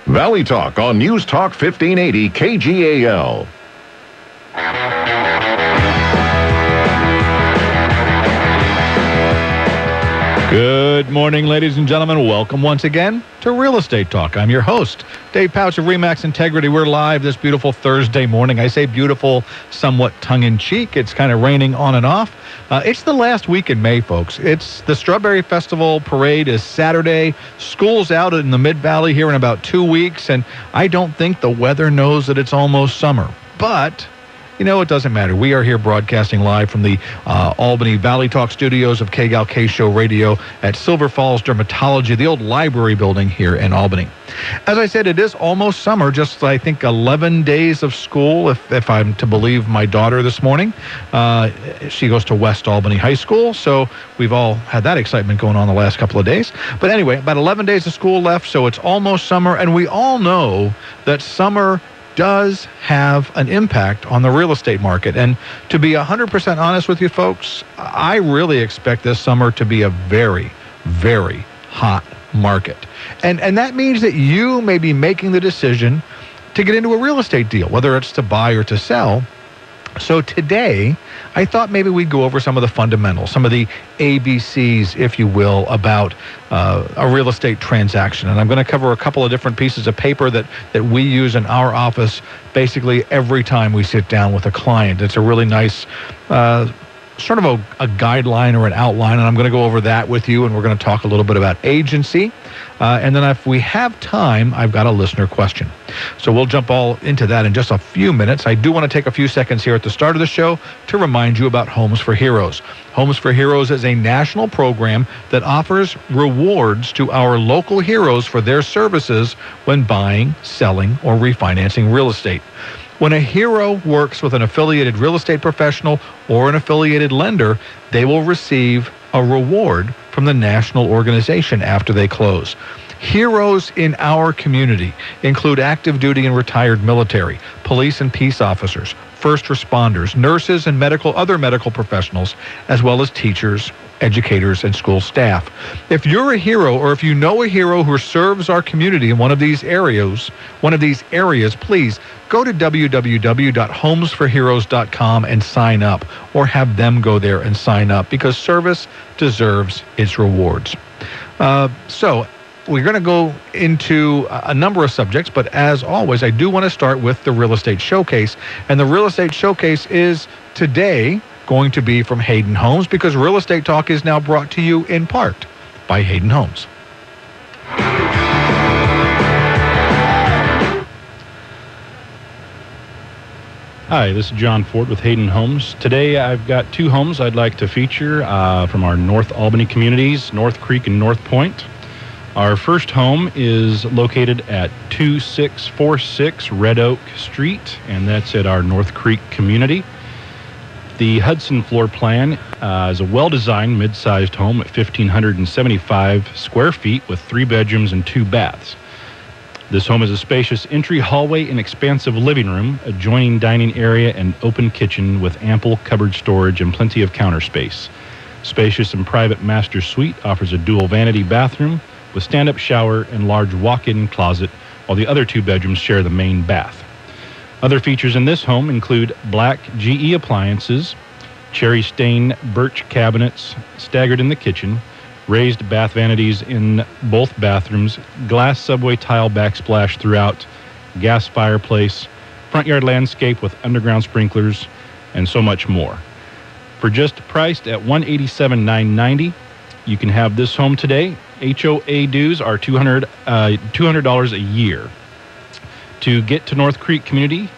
Valley Talk on News Talk 1580 KGAL. Good morning, ladies and gentlemen. Welcome once again to Real Estate Talk. I'm your host, Dave Pautsch of RE/MAX Integrity. We're live this beautiful Thursday morning. I say beautiful, somewhat tongue-in-cheek. It's kind of raining on and off. It's the last week in May, folks. It's the Strawberry Festival Parade is Saturday. School's out in the Mid-Valley here in about 2 weeks, and I don't think the weather knows that it's almost summer. But you know, it doesn't matter. We are here broadcasting live from the Albany Valley Talk studios of KGAL K-Show Radio at Silver Falls Dermatology, the old library building here in Albany. As I said, it is almost summer, just I think 11 days of school, if I'm to believe my daughter this morning. She goes to West Albany High School, so we've all had that excitement going on the last couple of days. But anyway, about 11 days of school left, so it's almost summer, and we all know that summer does have an impact on the real estate market. And to be 100% honest with you folks, I really expect this summer to be a very, very hot market. And that means that you may be making the decision to get into a real estate deal, whether it's to buy or to sell. So today, I thought maybe we'd go over some of the fundamentals, some of the ABCs, if you will, about a real estate transaction. And I'm going to cover a couple of different pieces of paper that we use in our office basically every time we sit down with a client. It's a really nice sort of a guideline or an outline, and I'm going to go over that with you, and we're going to talk a little bit about agency. And then if we have time, I've got a listener question. So we'll jump all into that in just a few minutes. I do want to take a few seconds here at the start of the show to remind you about Homes for Heroes. Homes for Heroes is a national program that offers rewards to our local heroes for their services when buying, selling, or refinancing real estate. When a hero works with an affiliated real estate professional or an affiliated lender, they will receive a reward from the national organization after they close. Heroes in our community include active duty and retired military, police and peace officers, first responders, nurses, and other medical professionals, as well as teachers, educators, and school staff. If you're a hero, or if you know a hero who serves our community in one of these areas, please go to www.homesforheroes.com and sign up, or have them go there and sign up, because service deserves its rewards. So we're going to go into a number of subjects, but as always, I do want to start with the Real Estate Showcase. And the Real Estate Showcase is today going to be from Hayden Homes, because Real Estate Talk is now brought to you in part by Hayden Homes. Hi, this is John Ford with Hayden Homes. Today I've got two homes I'd like to feature from our North Albany communities, North Creek and North Point. Our first home is located at 2646 Red Oak Street, and that's at our North Creek community. The Hudson floor plan is a well-designed, mid-sized home at 1,575 square feet with 3 bedrooms and 2 baths. This home is a spacious entry hallway and expansive living room, adjoining dining area and open kitchen with ample cupboard storage and plenty of counter space. Spacious and private master suite offers a dual vanity bathroom with stand-up shower and large walk-in closet, while the other 2 bedrooms share the main bath. Other features in this home include black GE appliances, cherry stain birch cabinets staggered in the kitchen, raised bath vanities in both bathrooms, glass subway tile backsplash throughout, gas fireplace, front yard landscape with underground sprinklers, and so much more. For just priced at $187,990, you can have this home today. HOA dues are $200 a year. To get to North Creek Community,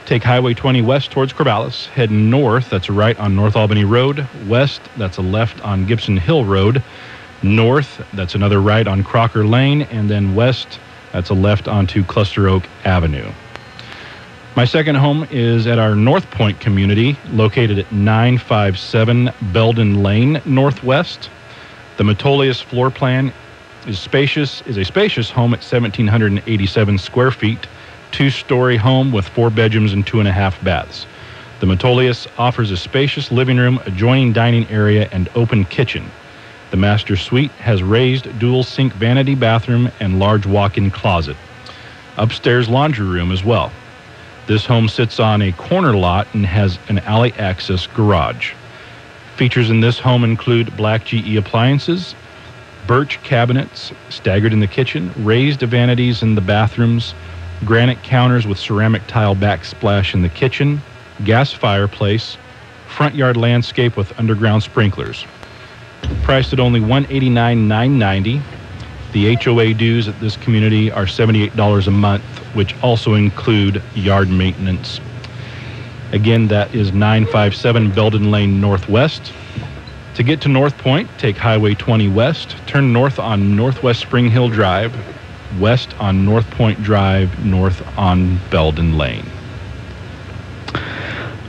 take Highway 20 west towards Corvallis, head north, that's a right on North Albany Road, west, that's a left on Gibson Hill Road, north, that's another right on Crocker Lane, and then west, that's a left onto Cluster Oak Avenue. My second home is at our North Point community, located at 957 Belden Lane, northwest. The Metolius floor plan is a spacious home at 1,787 square feet, 2-story home with 4 bedrooms and 2.5 baths. The Metolius offers a spacious living room, adjoining dining area, and open kitchen. The master suite has raised dual sink vanity bathroom and large walk-in closet. Upstairs laundry room as well. This home sits on a corner lot and has an alley access garage. Features in this home include black GE appliances, birch cabinets staggered in the kitchen, raised vanities in the bathrooms, granite counters with ceramic tile backsplash in the kitchen, gas fireplace, front yard landscape with underground sprinklers. Priced at only $189,990. The HOA dues at this community are $78 a month, which also include yard maintenance. Again, that is 957 Belden Lane Northwest. To get to North Point, take Highway 20 west, turn north on Northwest Spring Hill Drive, west on North Point Drive, north on Belden Lane.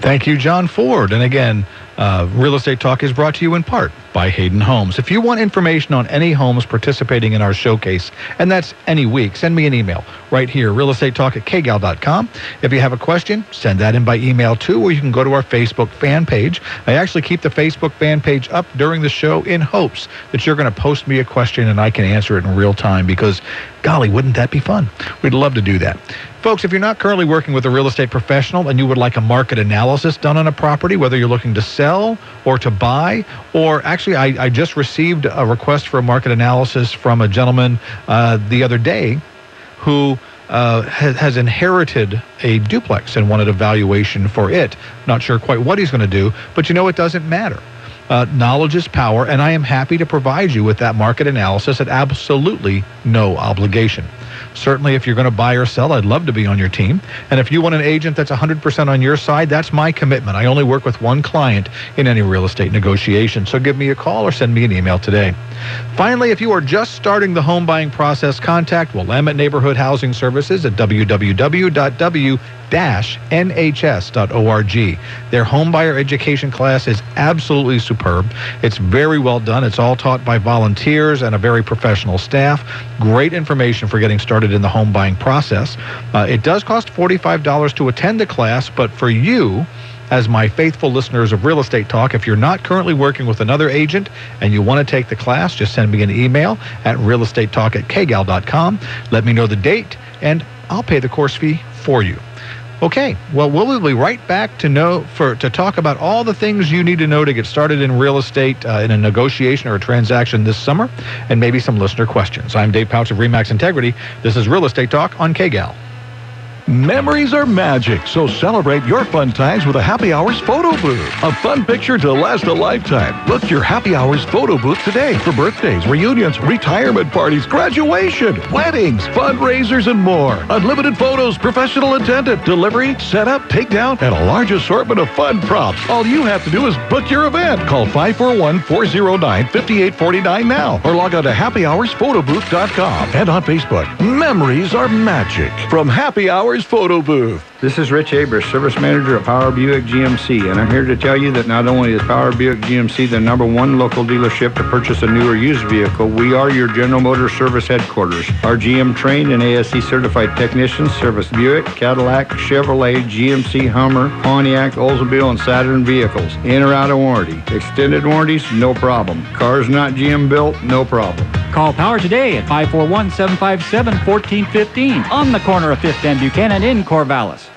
Thank you, John Ford. And again, Real Estate Talk is brought to you in part by Hayden Homes. If you want information on any homes participating in our showcase, and that's any week, send me an email right here, realestatetalk@kgal.com. If you have a question, send that in by email too, or you can go to our Facebook fan page. I actually keep the Facebook fan page up during the show in hopes that you're going to post me a question and I can answer it in real time because, golly, wouldn't that be fun? We'd love to do that. Folks, if you're not currently working with a real estate professional and you would like a market analysis done on a property, whether you're looking to sell or to buy, or actually I just received a request for a market analysis from a gentleman the other day who has inherited a duplex and wanted a valuation for it. Not sure quite what he's going to do, but you know, it doesn't matter. Knowledge is power, and I am happy to provide you with that market analysis at absolutely no obligation. Certainly, if you're going to buy or sell, I'd love to be on your team. And if you want an agent that's 100% on your side, that's my commitment. I only work with one client in any real estate negotiation. So give me a call or send me an email today. Finally, if you are just starting the home buying process, contact Willamette Neighborhood Housing Services at www.nhs.org. Their homebuyer education class is absolutely superb. It's very well done. It's all taught by volunteers and a very professional staff. Great information for getting started in the home buying process. It does cost $45 to attend the class, but for you, as my faithful listeners of Real Estate Talk, if you're not currently working with another agent and you want to take the class, just send me an email at realestatetalk@kgal.com. Let me know the date, and I'll pay the course fee for you. Okay, well, we'll be right back to talk about all the things you need to know to get started in real estate in a negotiation or a transaction this summer, and maybe some listener questions. I'm Dave Pautsch of RE/MAX Integrity. This is Real Estate Talk on KGAL. Memories are magic, so celebrate your fun times with a Happy Hours photo booth. A fun picture to last a lifetime. Book your Happy Hours photo booth today for birthdays, reunions, retirement parties, graduation, weddings, fundraisers, and more. Unlimited photos, professional attendant, delivery, setup, takedown, and a large assortment of fun props. All you have to do is book your event. Call 541-409-5849 now, or log on to happyhoursphotoBooth.com and on Facebook. Memories are magic from Happy Hours Photo Booth. This is Rich Abers, Service Manager of Power Buick GMC, and I'm here to tell you that not only is Power Buick GMC the #1 local dealership to purchase a new or used vehicle, we are your General Motors service headquarters. Our GM-trained and ASE-certified technicians service Buick, Cadillac, Chevrolet, GMC, Hummer, Pontiac, Oldsmobile, and Saturn vehicles. In or out of warranty. Extended warranties, no problem. Cars not GM-built, no problem. Call Power today at 541-757-1415 on the corner of 5th and Buchanan in Corvallis.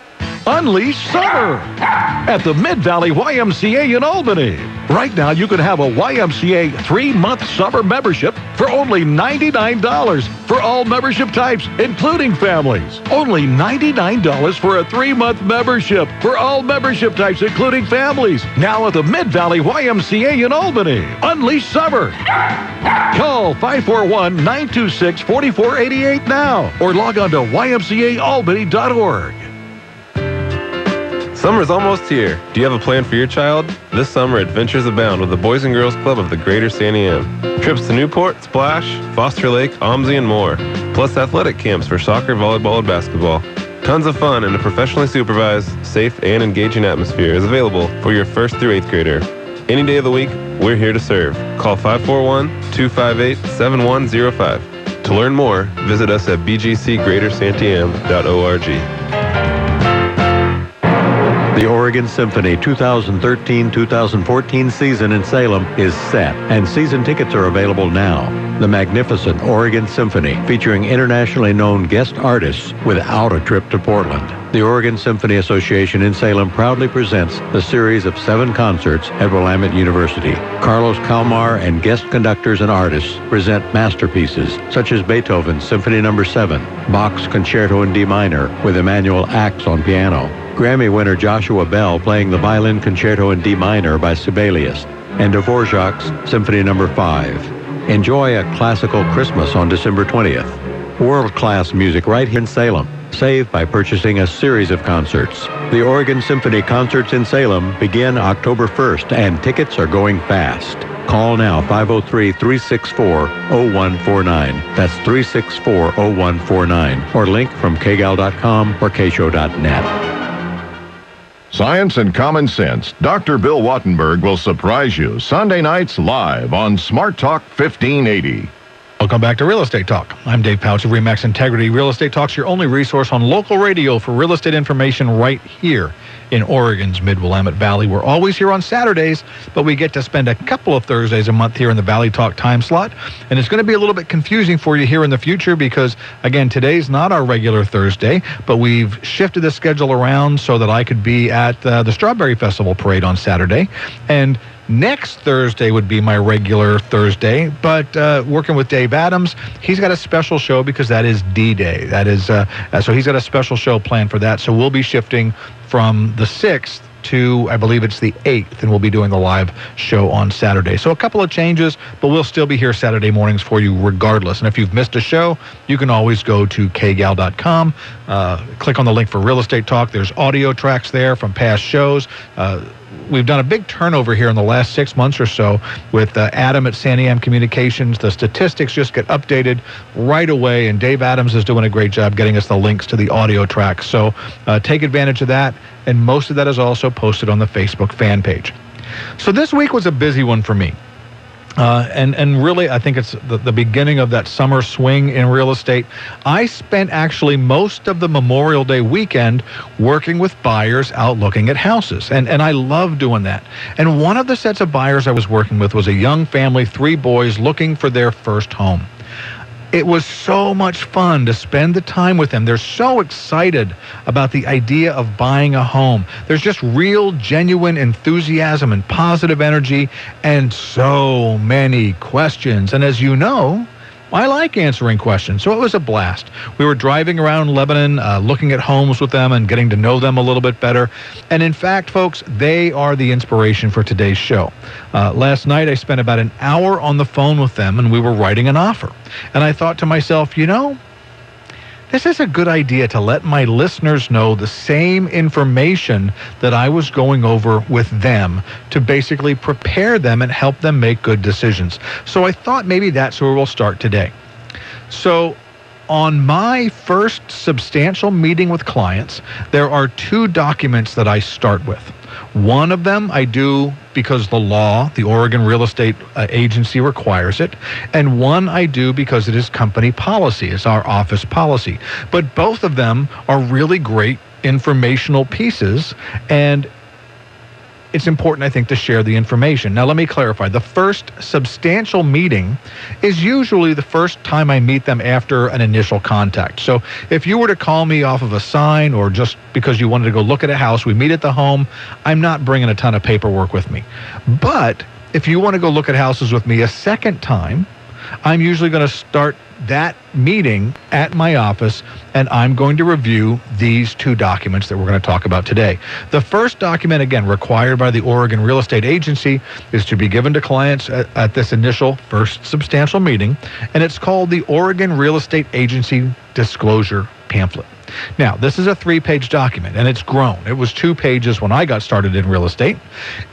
Unleash summer at the Mid-Valley YMCA in Albany. Right now, you can have a YMCA 3-month summer membership for only $99 for all membership types, including families. Only $99 for a 3-month membership for all membership types, including families. Now at the Mid-Valley YMCA in Albany. Unleash summer. Call 541-926-4488 now, or log on to ymcaalbany.org. Summer's almost here. Do you have a plan for your child? This summer, adventures abound with the Boys and Girls Club of the Greater Sandy Am. Trips to Newport, Splash, Foster Lake, OMSI, and more. Plus athletic camps for soccer, volleyball, and basketball. Tons of fun and a professionally supervised, safe, and engaging atmosphere is available for your 1st through 8th grader. Any day of the week, we're here to serve. Call 541-258-7105. To learn more, visit us at bgcgreatersantiam.org. The Oregon Symphony 2013-2014 season in Salem is set, and season tickets are available now. The magnificent Oregon Symphony, featuring internationally known guest artists without a trip to Portland. The Oregon Symphony Association in Salem proudly presents a series of 7 concerts at Willamette University. Carlos Kalmar and guest conductors and artists present masterpieces such as Beethoven's Symphony No. 7, Bach's Concerto in D minor with Emanuel Ax on piano, Grammy winner Joshua Bell playing the Violin Concerto in D minor by Sibelius, and Dvorak's Symphony No. 5. Enjoy a classical Christmas on December 20th. World-class music right here in Salem. Save by purchasing a series of concerts. The Oregon Symphony Concerts in Salem begin October 1st, and tickets are going fast. Call now, 503-364-0149. That's 364-0149. Or link from KGAL.com or KShow.net. Science and Common Sense. Dr. Bill Wattenberg will surprise you Sunday nights live on Smart Talk 1580. Welcome back to Real Estate Talk. I'm Dave Pautsch of RE/MAX Integrity. Real Estate Talk's your only resource on local radio for real estate information right here in Oregon's Mid-Willamette Valley. We're always here on Saturdays, but we get to spend a couple of Thursdays a month here in the Valley Talk time slot. And it's going to be a little bit confusing for you here in the future because, again, today's not our regular Thursday, but we've shifted the schedule around so that I could be at the Strawberry Festival Parade on Saturday. And next Thursday would be my regular Thursday, but working with Dave Adams, he's got a special show because that is D-Day. That is so he's got a special show planned for that. So we'll be shifting from the 6th to, I believe it's the 8th, and we'll be doing the live show on Saturday. So a couple of changes, but we'll still be here Saturday mornings for you regardless. And if you've missed a show, you can always go to KGAL.com, click on the link for Real Estate Talk. There's audio tracks there from past shows. We've done a big turnover here in the last 6 months or so with Adam at Santiam Communications. The statistics just get updated right away, and Dave Adams is doing a great job getting us the links to the audio tracks. So take advantage of that, and most of that is also posted on the Facebook fan page. So this week was a busy one for me. And really, I think it's the beginning of that summer swing in real estate. I spent actually most of the Memorial Day weekend working with buyers out looking at houses. And I love doing that. And one of the sets of buyers I was working with was a young family, 3 boys, looking for their first home. It was so much fun to spend the time with them. They're so excited about the idea of buying a home. There's just real, genuine enthusiasm and positive energy and so many questions. And as you know, I like answering questions, so it was a blast. We were driving around Lebanon, looking at homes with them and getting to know them a little bit better. And in fact, folks, they are the inspiration for today's show. Last night, I spent about an hour on the phone with them, and we were writing an offer. And I thought to myself, you know, this is a good idea to let my listeners know the same information that I was going over with them to basically prepare them and help them make good decisions. So I thought maybe that's where we'll start today. So on my first substantial meeting with clients, there are 2 documents that I start with. One of them I do because the law, the Oregon Real Estate Agency requires it, and one I do because it is company policy, it's our office policy. But both of them are really great informational pieces, and it's important, I think, to share the information. Now, let me clarify. The first substantial meeting is usually the first time I meet them after an initial contact. So if you were to call me off of a sign or just because you wanted to go look at a house, we meet at the home, I'm not bringing a ton of paperwork with me. But if you want to go look at houses with me a second time, I'm usually going to start that meeting at my office, and I'm going to review these 2 documents that we're going to talk about today. The first document, again, required by the Oregon Real Estate Agency, is to be given to clients at this initial first substantial meeting, and it's called the Oregon Real Estate Agency Disclosure Pamphlet. Now, this is a 3-page document, and it's grown. It was 2 pages when I got started in real estate.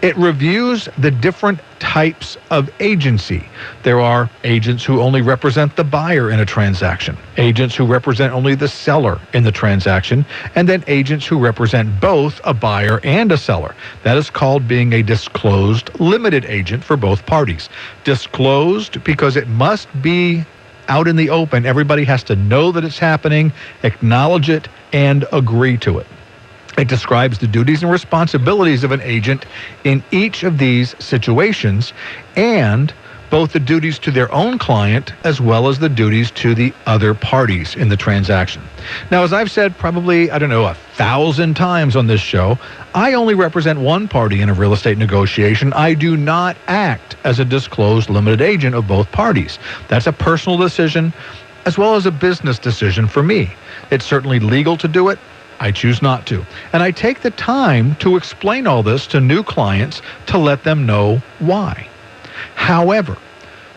It reviews the different types of agency. There are agents who only represent the buyer in a transaction, agents who represent only the seller in the transaction, and then agents who represent both a buyer and a seller. That is called being a disclosed limited agent for both parties. Disclosed because it must be out in the open. Everybody has to know that it's happening, acknowledge it, and agree to it. It describes the duties and responsibilities of an agent in each of these situations, and both the duties to their own client as well as the duties to the other parties in the transaction. Now, as I've said probably, 1,000 times on this show, I only represent one party in a real estate negotiation. I do not act as a disclosed limited agent of both parties. That's a personal decision as well as a business decision for me. It's certainly legal to do it. I choose not to. And I take the time to explain all this to new clients to let them know why. However,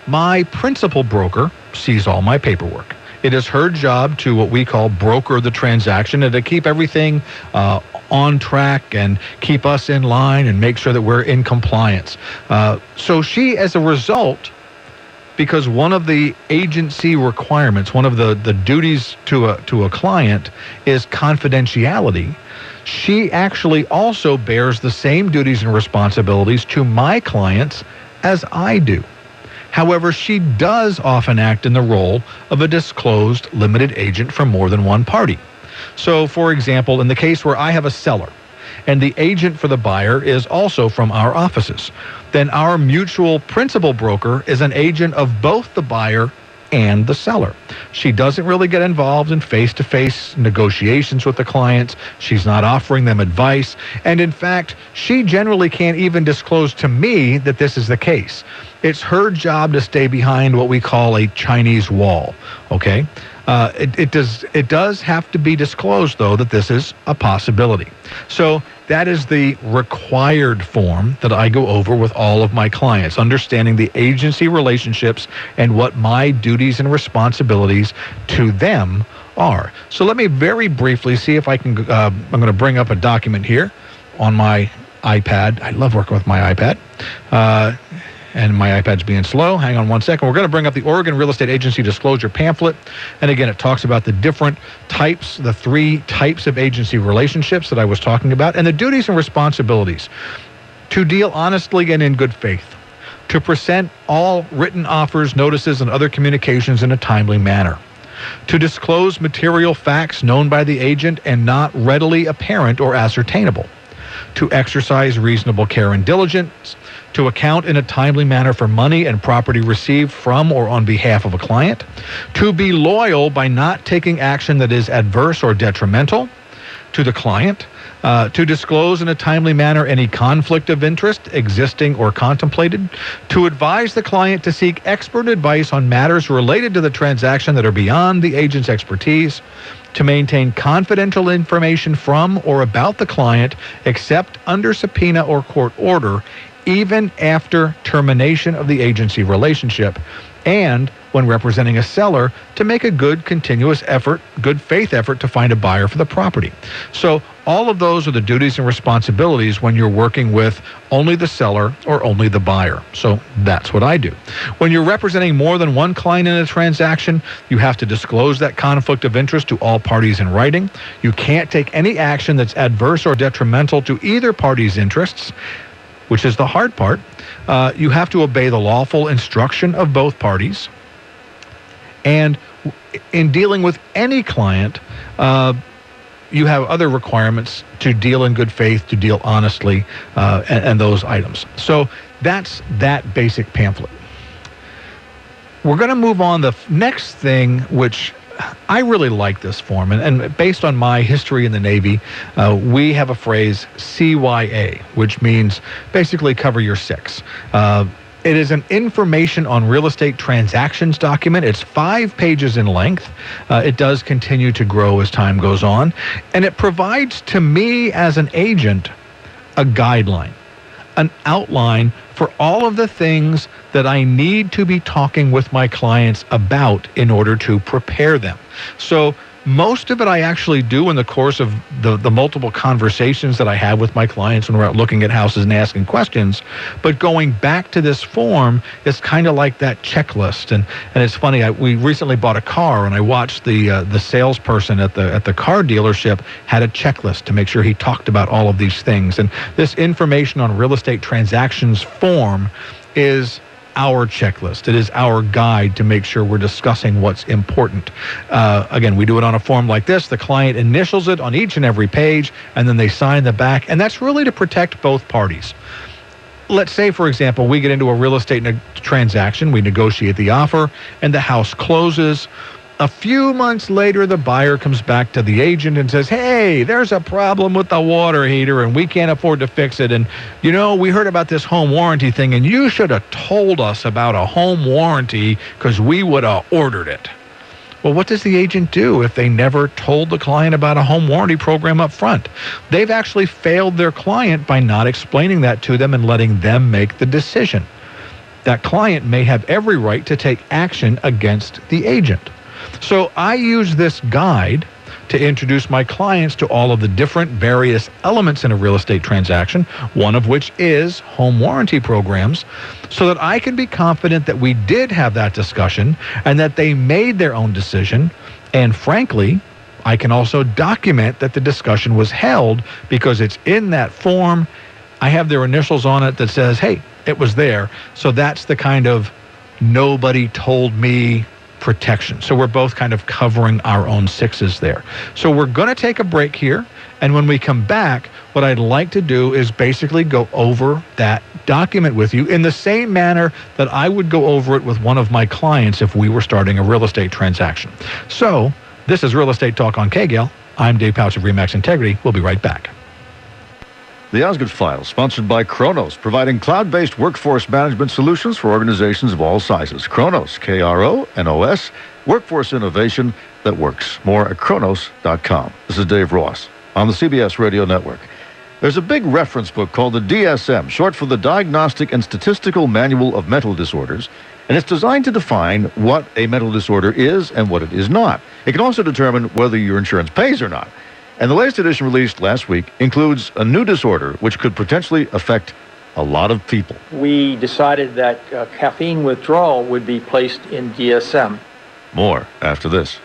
my principal broker sees all my paperwork. It is her job to what we call broker the transaction and to keep everything on track and keep us in line and make sure that we're in compliance. So she, as a result, because one of the agency requirements, one of the duties to a client is confidentiality, she actually also bears the same duties and responsibilities to my clients as I do. However, she does often act in the role of a disclosed limited agent for more than one party. So, for example, in the case where I have a seller and the agent for the buyer is also from our offices, then our mutual principal broker is an agent of both the buyer and the seller. She doesn't really get involved in face-to-face negotiations with the clients. She's not offering them advice. And in fact, she generally can't even disclose to me that this is the case. It's her job to stay behind what we call a Chinese wall, okay? It does have to be disclosed, though, that this is a possibility. So that is the required form that I go over with all of my clients, understanding the agency relationships and what my duties and responsibilities to them are. So let me very briefly see if I can, I'm going to bring up a document here on my iPad. I love working with my iPad. And my iPad's being slow. Hang on one second. We're going to bring up the Oregon Real Estate Agency Disclosure Pamphlet. And again, it talks about the different types, the 3 types of agency relationships that I was talking about, and the duties and responsibilities to deal honestly and in good faith, to present all written offers, notices, and other communications in a timely manner, to disclose material facts known by the agent and not readily apparent or ascertainable, to exercise reasonable care and diligence, to account in a timely manner for money and property received from or on behalf of a client, to be loyal by not taking action that is adverse or detrimental to the client, to disclose in a timely manner any conflict of interest existing or contemplated, to advise the client to seek expert advice on matters related to the transaction that are beyond the agent's expertise, to maintain confidential information from or about the client except under subpoena or court order, even after termination of the agency relationship, and when representing a seller, to make a good continuous effort, good faith effort to find a buyer for the property. So all of those are the duties and responsibilities when you're working with only the seller or only the buyer. So that's what I do. When you're representing more than one client in a transaction, you have to disclose that conflict of interest to all parties in writing. You can't take any action that's adverse or detrimental to either party's interests, which is the hard part. You have to obey the lawful instruction of both parties. And in dealing with any client, you have other requirements to deal in good faith, to deal honestly, and those items. So that's that basic pamphlet. We're going to move on. The next thing, which I really like this form, and based on my history in the Navy, we have a phrase, CYA, which means basically cover your 6. It is an information on real estate transactions document. It's 5 pages in length. It does continue to grow as time goes on, and it provides to me as an agent a guideline, an outline for all of the things that I need to be talking with my clients about in order to prepare them. So most of it I actually do in the course of the multiple conversations that I have with my clients when we're out looking at houses and asking questions. But going back to this form is kind of like that checklist. And it's funny, we recently bought a car, and I watched the salesperson at the car dealership had a checklist to make sure he talked about all of these things. And this information on real estate transactions form is our checklist. It is our guide to make sure we're discussing what's important. Again, we do it on a form like this. The client initials it on each and every page, and then they sign the back. And that's really to protect both parties. Let's say, for example, we get into a real estate transaction. We negotiate the offer, and the house closes. A few months later, the buyer comes back to the agent and says, hey, there's a problem with the water heater and we can't afford to fix it. And, you know, we heard about this home warranty thing and you should have told us about a home warranty because we would have ordered it. Well, what does the agent do if they never told the client about a home warranty program up front? They've actually failed their client by not explaining that to them and letting them make the decision. That client may have every right to take action against the agent. So I use this guide to introduce my clients to all of the different various elements in a real estate transaction, one of which is home warranty programs, so that I can be confident that we did have that discussion and that they made their own decision. And frankly, I can also document that the discussion was held because it's in that form. I have their initials on it that says, hey, it was there. So that's the kind of nobody told me protection. So we're both kind of covering our own sixes there. So we're going to take a break here. And when we come back, what I'd like to do is basically go over that document with you in the same manner that I would go over it with one of my clients if we were starting a real estate transaction. So this is Real Estate Talk on KGAL. I'm Dave Pautsch of RE/MAX Integrity. We'll be right back. The Osgood File, sponsored by Kronos, providing cloud-based workforce management solutions for organizations of all sizes. Kronos, K-R-O-N-O-S, workforce innovation that works. More at Kronos.com. This is Dave Ross on the CBS Radio Network. There's a big reference book called the DSM, short for the Diagnostic and Statistical Manual of Mental Disorders, and it's designed to define what a mental disorder is and what it is not. It can also determine whether your insurance pays or not. And the latest edition, released last week, includes a new disorder which could potentially affect a lot of people. We decided that caffeine withdrawal would be placed in DSM. More after this.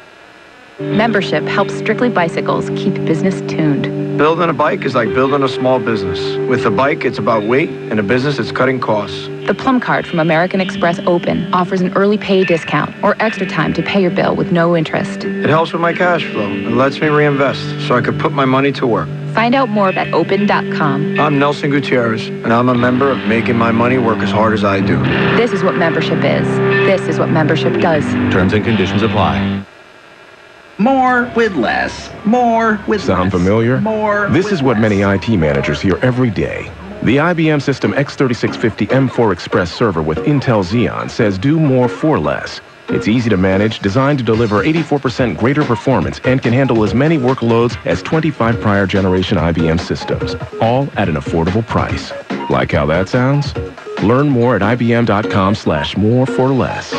Membership helps Strictly Bicycles keep business tuned. Building a bike is like building a small business. With a bike, it's about weight, and a business, it's cutting costs. The Plum Card from American Express Open offers an early pay discount or extra time to pay your bill with no interest. It helps with my cash flow and lets me reinvest so I could put my money to work. Find out more at open.com. I'm Nelson Gutierrez, and I'm a member of making my money work as hard as I do. This is what membership is. This is what membership does. Terms and conditions apply. More with less. More with Sound less. familiar? More This with is what less. many IT managers hear every day. The IBM System X3650 M4 Express server with Intel Xeon says do more for less. It's easy to manage, designed to deliver 84% greater performance, and can handle as many workloads as 25 prior generation IBM systems, all at an affordable price. Like how that sounds? Learn more at ibm.com/more for less.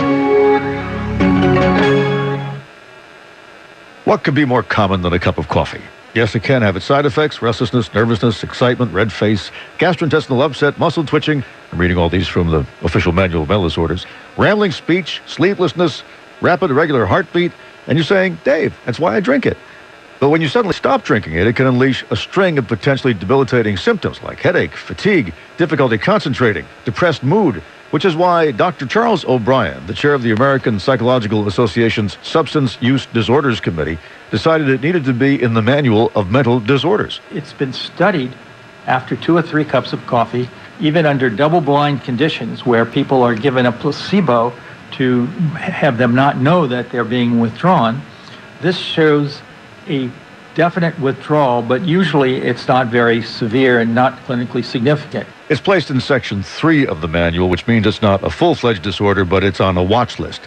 What could be more common than a cup of coffee? Yes, it can have its side effects: restlessness, nervousness, excitement, red face, gastrointestinal upset, muscle twitching. I'm reading all these from the official manual of mental disorders. Rambling speech, sleeplessness, rapid irregular heartbeat. And you're saying, Dave, that's why I drink it. But when you suddenly stop drinking it, it can unleash a string of potentially debilitating symptoms like headache, fatigue, difficulty concentrating, depressed mood, which is why Dr. Charles O'Brien, the chair of the American Psychological Association's Substance Use Disorders Committee, decided it needed to be in the manual of mental disorders. It's been studied after 2 or 3 cups of coffee, even under double-blind conditions where people are given a placebo to have them not know that they're being withdrawn. This shows a definite withdrawal, but usually it's not very severe and not clinically significant. It's placed in Section 3 of the manual, which means it's not a full-fledged disorder, but it's on a watch list.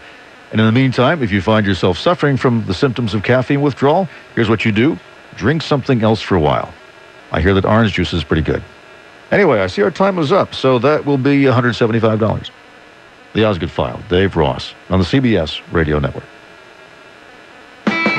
And in the meantime, if you find yourself suffering from the symptoms of caffeine withdrawal, here's what you do. Drink something else for a while. I hear that orange juice is pretty good. Anyway, I see our time is up, so that will be $175. The Osgood File, Dave Ross, on the CBS Radio Network.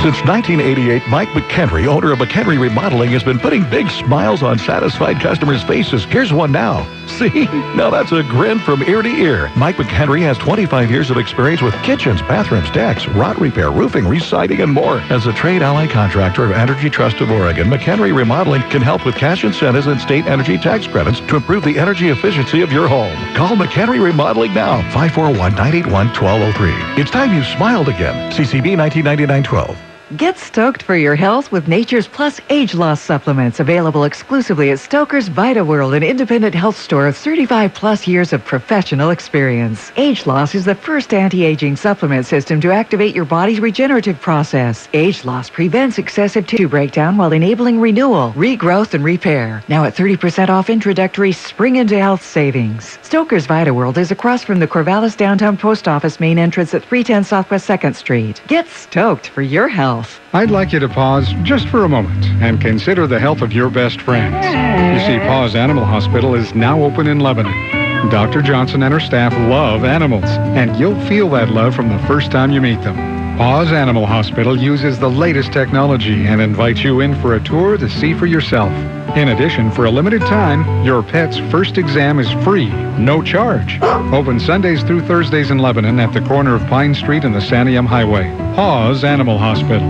Since 1988, Mike McHenry, owner of McHenry Remodeling, has been putting big smiles on satisfied customers' faces. Here's one now. See? Now that's a grin from ear to ear. Mike McHenry has 25 years of experience with kitchens, bathrooms, decks, rod repair, roofing, residing, and more. As a trade ally contractor of Energy Trust of Oregon, McHenry Remodeling can help with cash incentives and state energy tax credits to improve the energy efficiency of your home. Call McHenry Remodeling now, 541-981-1203. It's time you smiled again. CCB 1999-12. Get stoked for your health with Nature's Plus Age Loss supplements, available exclusively at Stoker's Vita World, an independent health store with 35 plus years of professional experience. Age Loss is the first anti-aging supplement system to activate your body's regenerative process. Age Loss prevents excessive tissue breakdown while enabling renewal, regrowth, and repair. Now at 30% off introductory Spring into Health savings. Stoker's Vita World is across from the Corvallis Downtown Post Office main entrance at 310 Southwest 2nd Street. Get stoked for your health. I'd like you to pause just for a moment and consider the health of your best friends. You see, Paws Animal Hospital is now open in Lebanon. Dr. Johnson and her staff love animals, and you'll feel that love from the first time you meet them. Paws Animal Hospital uses the latest technology and invites you in for a tour to see for yourself. In addition, for a limited time, your pet's first exam is free, no charge. Open Sundays through Thursdays in Lebanon at the corner of Pine Street and the Santiam Highway. Paws Animal Hospital.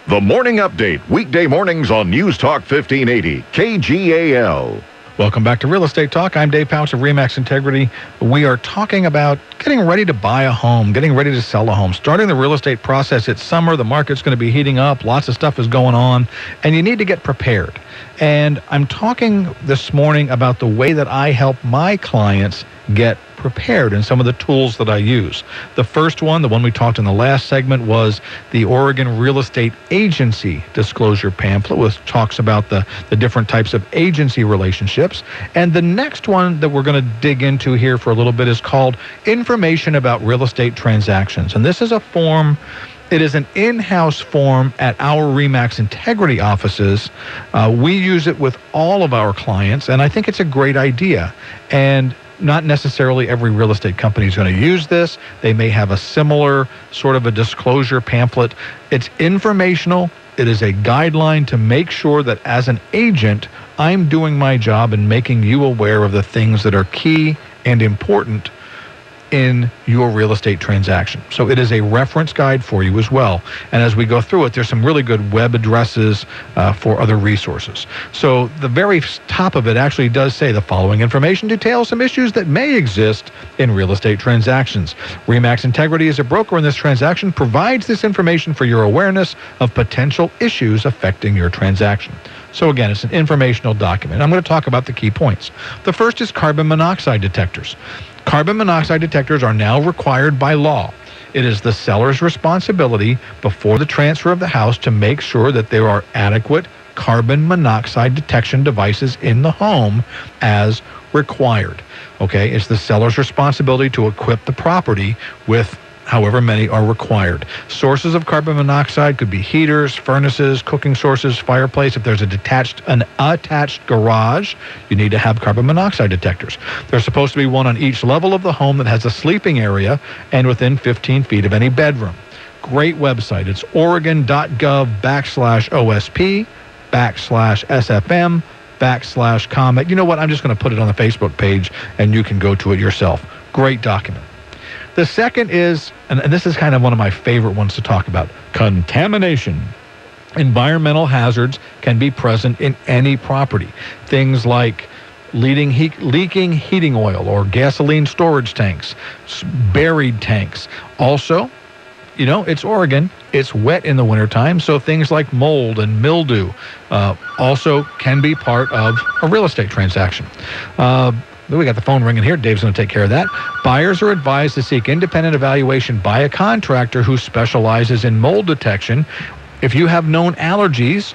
The Morning Update, weekday mornings on News Talk 1580, KGAL. Welcome back to Real Estate Talk. I'm Dave Pautsch of RE/MAX Integrity. We are talking about getting ready to buy a home, getting ready to sell a home, starting the real estate process. It's summer. The market's going to be heating up. Lots of stuff is going on, and you need to get prepared. And I'm talking this morning about the way that I help my clients get prepared and some of the tools that I use. The first one, the one we talked in the last segment, was the Oregon Real Estate Agency Disclosure Pamphlet, which talks about the different types of agency relationships. And the next one that we're going to dig into here for a little bit is called Information About Real Estate Transactions. And this is a form. It is an in-house form at our RE/MAX Integrity offices. We use it with all of our clients, and I think it's a great idea. And not necessarily every real estate company is going to use this. They may have a similar sort of a disclosure pamphlet. It's informational. It is a guideline to make sure that as an agent, I'm doing my job and making you aware of the things that are key and important in your real estate transaction. So it is a reference guide for you as well. And as we go through it, there's some really good web addresses for other resources. So the very top of it actually does say the following information details some issues that may exist in real estate transactions. RE/MAX Integrity is a broker in this transaction, provides this information for your awareness of potential issues affecting your transaction. So again, it's an informational document. I'm going to talk about the key points. The first is carbon monoxide detectors. Carbon monoxide detectors are now required by law. It is the seller's responsibility before the transfer of the house to make sure that there are adequate carbon monoxide detection devices in the home as required. Okay, it's the seller's responsibility to equip the property with however many are required. Sources of carbon monoxide could be heaters, furnaces, cooking sources, fireplace. If there's an attached garage, you need to have carbon monoxide detectors. There's supposed to be one on each level of the home that has a sleeping area and within 15 feet of any bedroom. Great website. It's oregon.gov/OSP/SFM/comment. You know what? I'm just going to put it on the Facebook page and you can go to it yourself. Great document. The second is, and this is kind of one of my favorite ones to talk about, contamination. Environmental hazards can be present in any property. Things like leaking heating oil or gasoline storage tanks, buried tanks. Also, you know, it's Oregon. It's wet in the wintertime, so things like mold and mildew also can be part of a real estate transaction. We got the phone ringing here. Dave's going to take care of that. Buyers are advised to seek independent evaluation by a contractor who specializes in mold detection. If you have known allergies,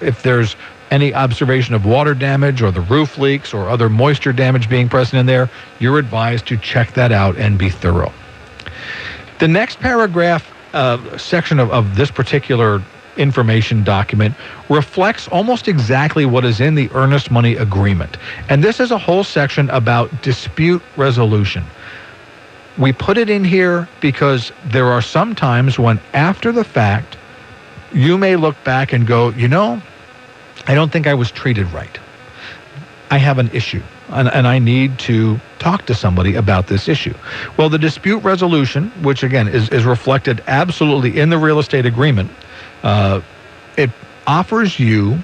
if there's any observation of water damage or the roof leaks or other moisture damage being present in there, you're advised to check that out and be thorough. The next paragraph section of this particular information document reflects almost exactly what is in the earnest money agreement. And this is a whole section about dispute resolution. We put it in here because there are some times when after the fact, you may look back and go, you know, I don't think I was treated right. I have an issue, and I need to talk to somebody about this issue. Well, the dispute resolution, which again is reflected absolutely in the real estate agreement, it offers you,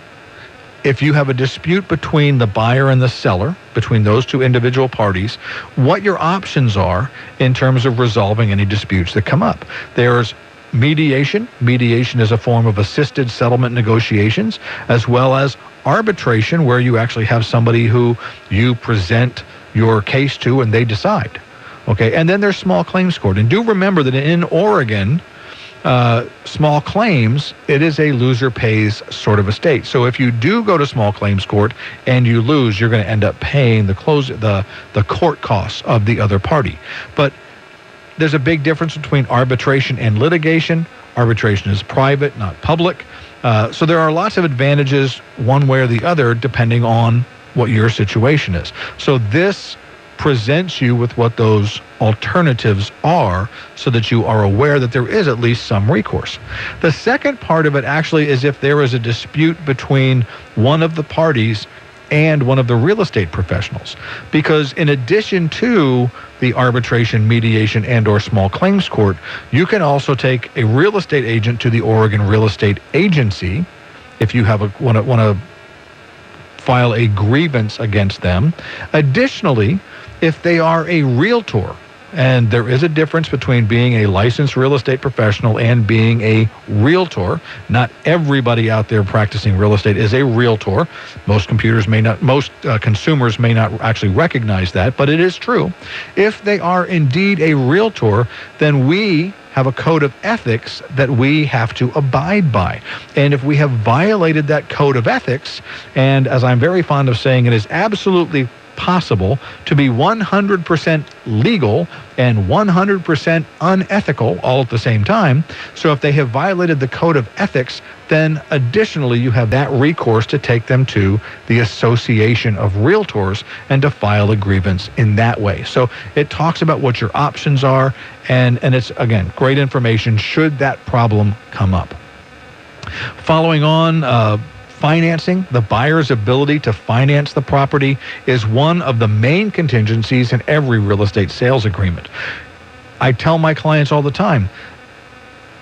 if you have a dispute between the buyer and the seller, between those two individual parties, what your options are in terms of resolving any disputes that come up. There's mediation. Mediation is a form of assisted settlement negotiations, as well as arbitration, where you actually have somebody who you present your case to and they decide. Okay, and then there's small claims court. And do remember that in Oregon, small claims, it is a loser pays sort of a state. So if you do go to small claims court and you lose, you're going to end up paying the court costs of the other party. But there's a big difference between arbitration and litigation. Arbitration is private, not public. So there are lots of advantages one way or the other depending on what your situation is. So this presents you with what those alternatives are so that you are aware that there is at least some recourse. The second part of it actually is if there is a dispute between one of the parties and one of the real estate professionals. Because in addition to the arbitration, mediation, and or small claims court, you can also take a real estate agent to the Oregon Real Estate Agency if you have want to file a grievance against them. Additionally, if they are a realtor, and there is a difference between being a licensed real estate professional and being a realtor. Not everybody out there practicing real estate is a realtor. Most consumers may not actually recognize that, but it is true. If they are indeed a realtor, then we have a code of ethics that we have to abide by. And if we have violated that code of ethics, and as I'm very fond of saying, it is absolutely possible to be 100% legal and 100% unethical all at the same time. So if they have violated the code of ethics, then additionally you have that recourse to take them to the Association of Realtors and to file a grievance in that way. So it talks about what your options are, and it's, again, great information should that problem come up. Following on, financing, the buyer's ability to finance the property is one of the main contingencies in every real estate sales agreement. I tell my clients all the time,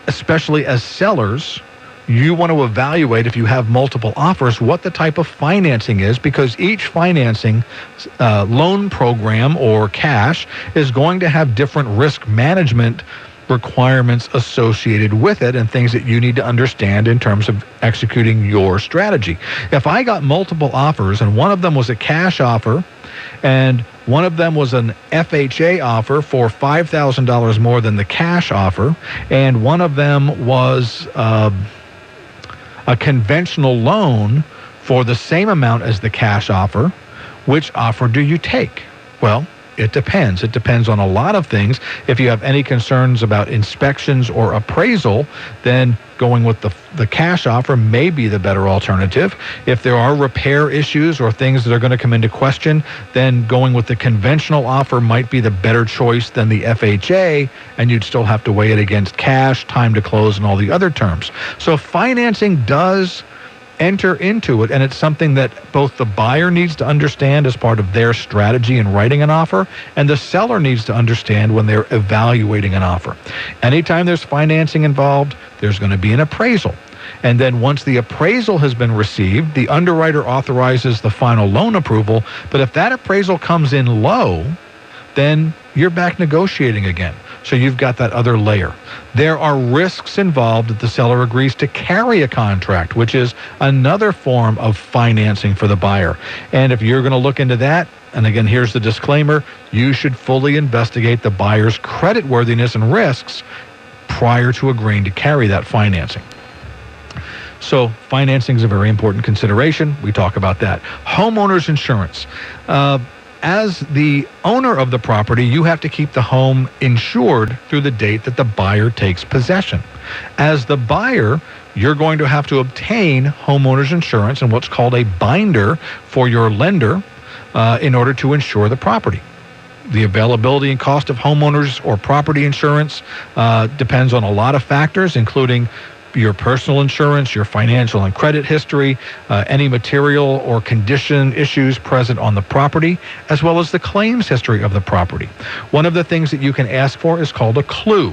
especially as sellers, you want to evaluate, if you have multiple offers, what the type of financing is, because each financing loan program or cash is going to have different risk management requirements associated with it and things that you need to understand in terms of executing your strategy. If I got multiple offers and one of them was a cash offer and one of them was an FHA offer for $5,000 more than the cash offer, and one of them was a conventional loan for the same amount as the cash offer, which offer do you take? Well, it depends. It depends on a lot of things. If you have any concerns about inspections or appraisal, then going with the cash offer may be the better alternative. If there are repair issues or things that are going to come into question, then going with the conventional offer might be the better choice than the FHA, and you'd still have to weigh it against cash, time to close, and all the other terms. So financing does enter into it, and it's something that both the buyer needs to understand as part of their strategy in writing an offer, and the seller needs to understand when they're evaluating an offer. Anytime there's financing involved, there's going to be an appraisal. And then once the appraisal has been received, the underwriter authorizes the final loan approval. But if that appraisal comes in low, then you're back negotiating again. So you've got that other layer. There are risks involved if the seller agrees to carry a contract, which is another form of financing for the buyer. And if you're going to look into that, and again, here's the disclaimer, you should fully investigate the buyer's creditworthiness and risks prior to agreeing to carry that financing. So financing is a very important consideration. We talk about that. Homeowner's insurance. As the owner of the property, you have to keep the home insured through the date that the buyer takes possession. As the buyer, you're going to have to obtain homeowner's insurance and what's called a binder for your lender in order to insure the property. The availability and cost of homeowners or property insurance depends on a lot of factors, including your personal insurance, your financial and credit history, any material or condition issues present on the property, as well as the claims history of the property. One of the things that you can ask for is called a clue.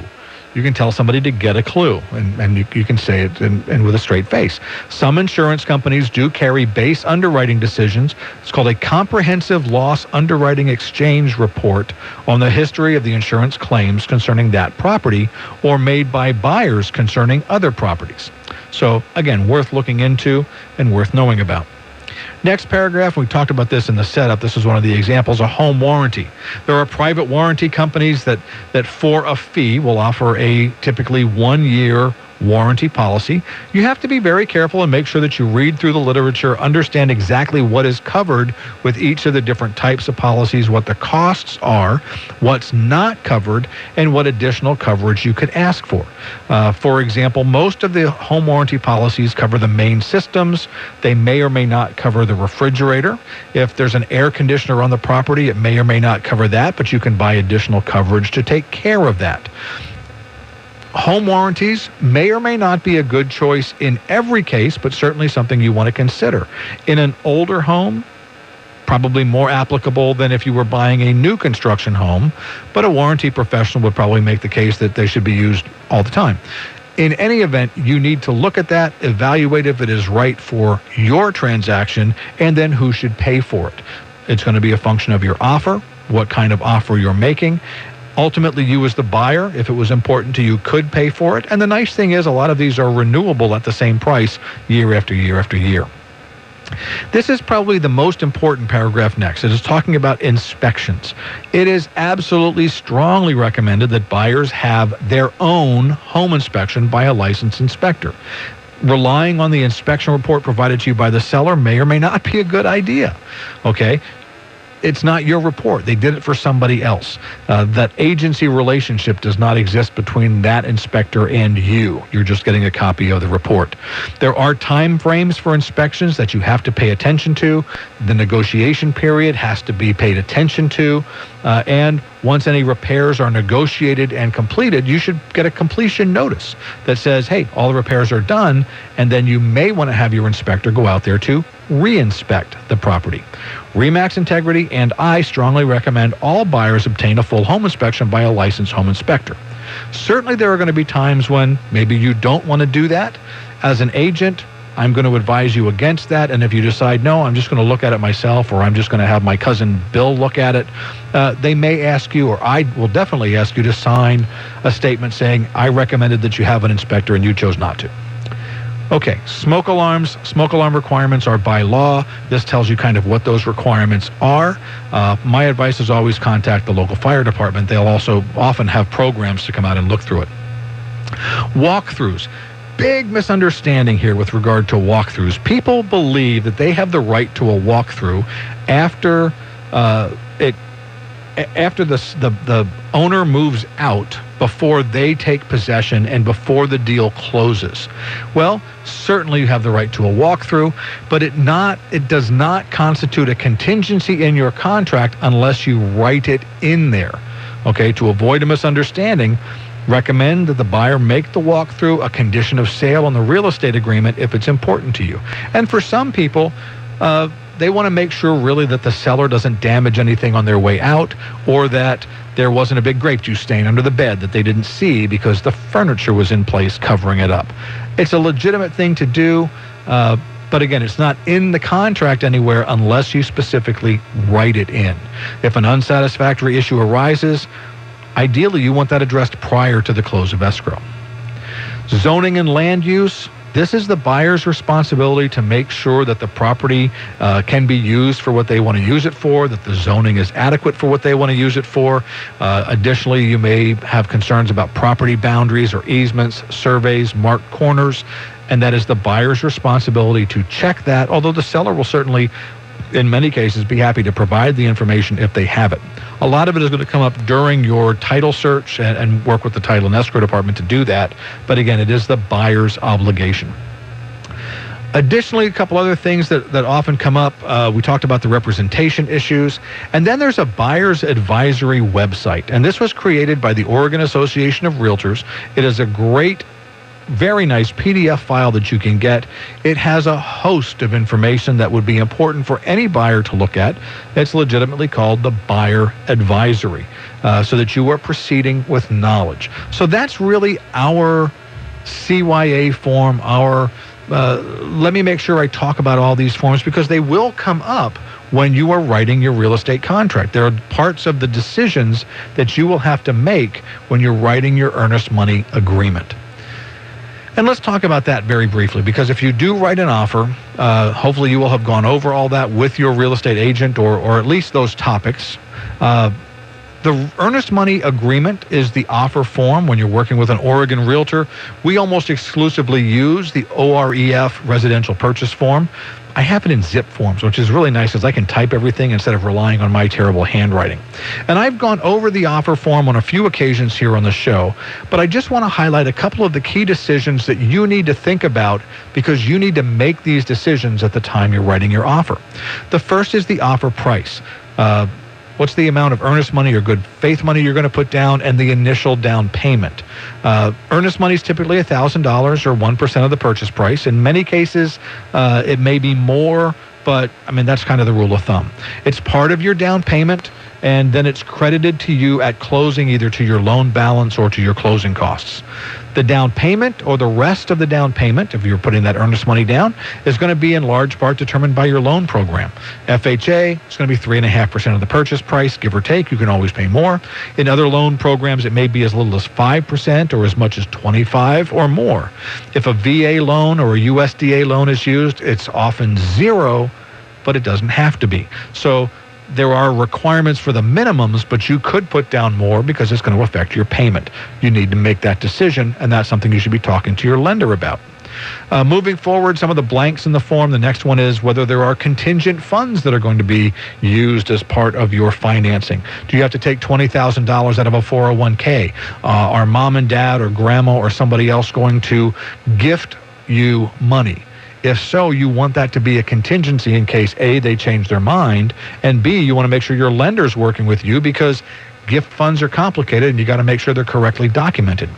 You can tell somebody to get a clue, and you can say it and with a straight face. Some insurance companies do carry base underwriting decisions. It's called a comprehensive loss underwriting exchange report on the history of the insurance claims concerning that property or made by buyers concerning other properties. So, again, worth looking into and worth knowing about. Next paragraph, we talked about this in the setup. This is one of the examples, a home warranty. There are private warranty companies that for a fee will offer a typically 1-year warranty policy. You have to be very careful and make sure that you read through the literature, understand exactly what is covered with each of the different types of policies, what the costs are, what's not covered, and what additional coverage you could ask for. For example, most of the home warranty policies cover the main systems. They may or may not cover the refrigerator. If there's an air conditioner on the property, it may or may not cover that, but you can buy additional coverage to take care of that. Home warranties may or may not be a good choice in every case, but certainly something you want to consider. In an older home, probably more applicable than if you were buying a new construction home, but a warranty professional would probably make the case that they should be used all the time. In any event, you need to look at that, evaluate if it is right for your transaction, and then who should pay for it. It's going to be a function of your offer, what kind of offer you're making. Ultimately, you as the buyer, if it was important to you, could pay for it. And the nice thing is a lot of these are renewable at the same price year after year after year. This is probably the most important paragraph next. It is talking about inspections. It is absolutely strongly recommended that buyers have their own home inspection by a licensed inspector. Relying on the inspection report provided to you by the seller may or may not be a good idea. Okay? It's not your report. They did it for somebody else. That agency relationship does not exist between that inspector and you. You're just getting a copy of the report. There are time frames for inspections that you have to pay attention to. The negotiation period has to be paid attention to. And once any repairs are negotiated and completed, you should get a completion notice that says, hey, all the repairs are done, and then you may want to have your inspector go out there to re-inspect the property. RE/MAX Integrity and I strongly recommend all buyers obtain a full home inspection by a licensed home inspector. Certainly there are going to be times when maybe you don't want to do that. As an agent, I'm going to advise you against that, and if you decide, no, I'm just going to look at it myself, or I'm just going to have my cousin Bill look at it, they may ask you, or I will definitely ask you to sign a statement saying, I recommended that you have an inspector and you chose not to. Okay, smoke alarm requirements are by law. This tells you kind of what those requirements are. My advice is always contact the local fire department. They'll also often have programs to come out and look through it. Walkthroughs. Big misunderstanding here with regard to walkthroughs. People believe that they have the right to a walkthrough after the owner moves out, before they take possession and before the deal closes. Well, certainly you have the right to a walkthrough, but it does not constitute a contingency in your contract unless you write it in there. Okay, to avoid a misunderstanding, recommend that the buyer make the walkthrough a condition of sale on the real estate agreement if it's important to you. And for some people, they want to make sure really that the seller doesn't damage anything on their way out, or that there wasn't a big grape juice stain under the bed that they didn't see because the furniture was in place covering it up. It's a legitimate thing to do, but again, it's not in the contract anywhere unless you specifically write it in. If an unsatisfactory issue arises, ideally you want that addressed prior to the close of escrow. Zoning and land use. This is the buyer's responsibility to make sure that the property can be used for what they want to use it for, that the zoning is adequate for what they want to use it for. Additionally, you may have concerns about property boundaries or easements, surveys, marked corners, and that is the buyer's responsibility to check that, although the seller will certainly, in many cases, be happy to provide the information if they have it. A lot of it is going to come up during your title search and work with the title and escrow department to do that. But again, it is the buyer's obligation. Additionally, a couple other things that often come up. We talked about the representation issues. And then there's a buyer's advisory website. And this was created by the Oregon Association of Realtors. It is a great very nice PDF file that you can get. It has a host of information that would be important for any buyer to look at. It's legitimately called the Buyer Advisory, so that you are proceeding with knowledge. So that's really our CYA form, let me make sure I talk about all these forms because they will come up when you are writing your real estate contract. There are parts of the decisions that you will have to make when you're writing your earnest money agreement. And let's talk about that very briefly, because if you do write an offer, hopefully you will have gone over all that with your real estate agent or at least those topics. The earnest money agreement is the offer form when you're working with an Oregon realtor. We almost exclusively use the OREF residential purchase form. I have it in zip forms, which is really nice because I can type everything instead of relying on my terrible handwriting. And I've gone over the offer form on a few occasions here on the show, but I just want to highlight a couple of the key decisions that you need to think about because you need to make these decisions at the time you're writing your offer. The first is the offer price. What's the amount of earnest money or good faith money you're going to put down and the initial down payment? Earnest money is typically $1,000 or 1% of the purchase price. In many cases, it may be more, but I mean, that's kind of the rule of thumb. It's part of your down payment, and then it's credited to you at closing, either to your loan balance or to your closing costs. The down payment or the rest of the down payment, if you're putting that earnest money down, is going to be in large part determined by your loan program. FHA is going to be 3.5% of the purchase price, give or take. You can always pay more. In other loan programs, it may be as little as 5% or as much as 25% or more. If a VA loan or a USDA loan is used, it's often 0, but it doesn't have to be. So there are requirements for the minimums, but you could put down more because it's going to affect your payment. You need to make that decision, and that's something you should be talking to your lender about. Moving forward, some of the blanks in the form, the next one is whether there are contingent funds that are going to be used as part of your financing. Do you have to take $20,000 out of a 401k? Are mom and dad or grandma or somebody else going to gift you money? If so, you want that to be a contingency in case A, they change their mind, and B, you want to make sure your lender's working with you because gift funds are complicated and you got to make sure they're correctly documented.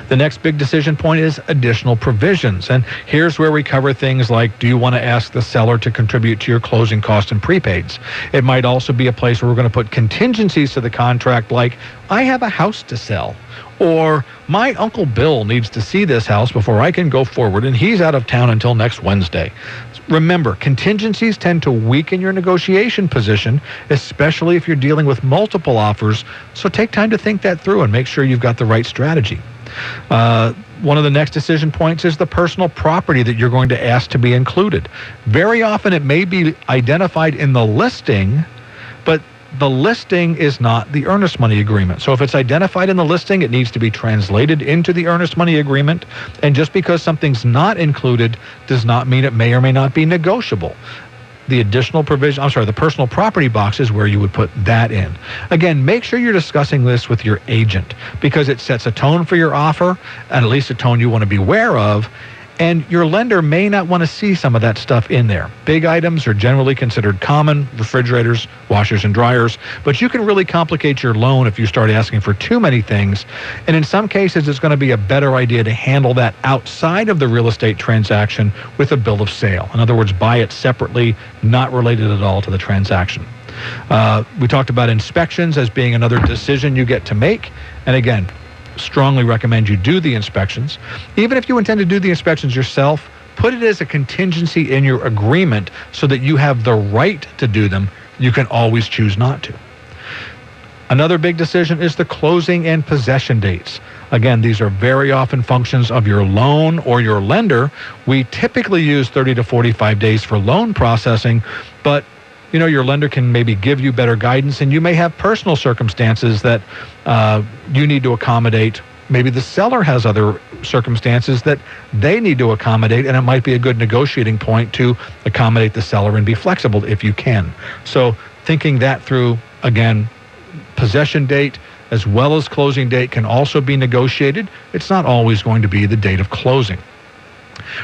The next big decision point is additional provisions. And here's where we cover things like, do you want to ask the seller to contribute to your closing costs and prepaids? It might also be a place where we're going to put contingencies to the contract like, I have a house to sell. Or my Uncle Bill needs to see this house before I can go forward, and he's out of town until next Wednesday. Remember, contingencies tend to weaken your negotiation position, especially if you're dealing with multiple offers. So take time to think that through and make sure you've got the right strategy. One of the next decision points is the personal property that you're going to ask to be included. Very often it may be identified in the listing, but the listing is not the earnest money agreement. So if it's identified in the listing, it needs to be translated into the earnest money agreement. And just because something's not included does not mean it may or may not be negotiable. The additional provision, the personal property box is where you would put that in. Again, make sure you're discussing this with your agent because it sets a tone for your offer, and at least a tone you want to be aware of. And your lender may not want to see some of that stuff in there. Big items are generally considered common, refrigerators, washers and dryers, but you can really complicate your loan if you start asking for too many things. And in some cases, it's going to be a better idea to handle that outside of the real estate transaction with a bill of sale. In other words, buy it separately, not related at all to the transaction. We talked about inspections as being another decision you get to make. And again, strongly recommend you do the inspections. Even if you intend to do the inspections yourself, put it as a contingency in your agreement so that you have the right to do them. You can always choose not to. Another big decision is the closing and possession dates. Again, these are very often functions of your loan or your lender. We typically use 30 to 45 days for loan processing, but your lender can maybe give you better guidance, and you may have personal circumstances that you need to accommodate. Maybe the seller has other circumstances that they need to accommodate, and it might be a good negotiating point to accommodate the seller and be flexible if you can. So thinking that through, again, possession date as well as closing date can also be negotiated. It's not always going to be the date of closing.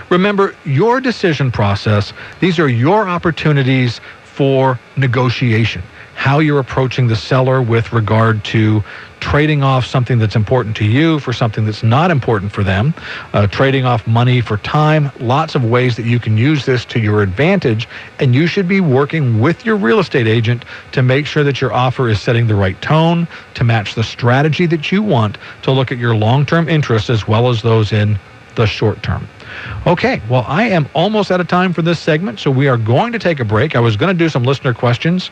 Remember, your decision process, these are your opportunities for negotiation, how you're approaching the seller with regard to trading off something that's important to you for something that's not important for them, trading off money for time, lots of ways that you can use this to your advantage, and you should be working with your real estate agent to make sure that your offer is setting the right tone to match the strategy that you want to look at your long-term interests as well as those in the short term. Okay, well, I am almost out of time for this segment, so we are going to take a break. I was going to do some listener questions.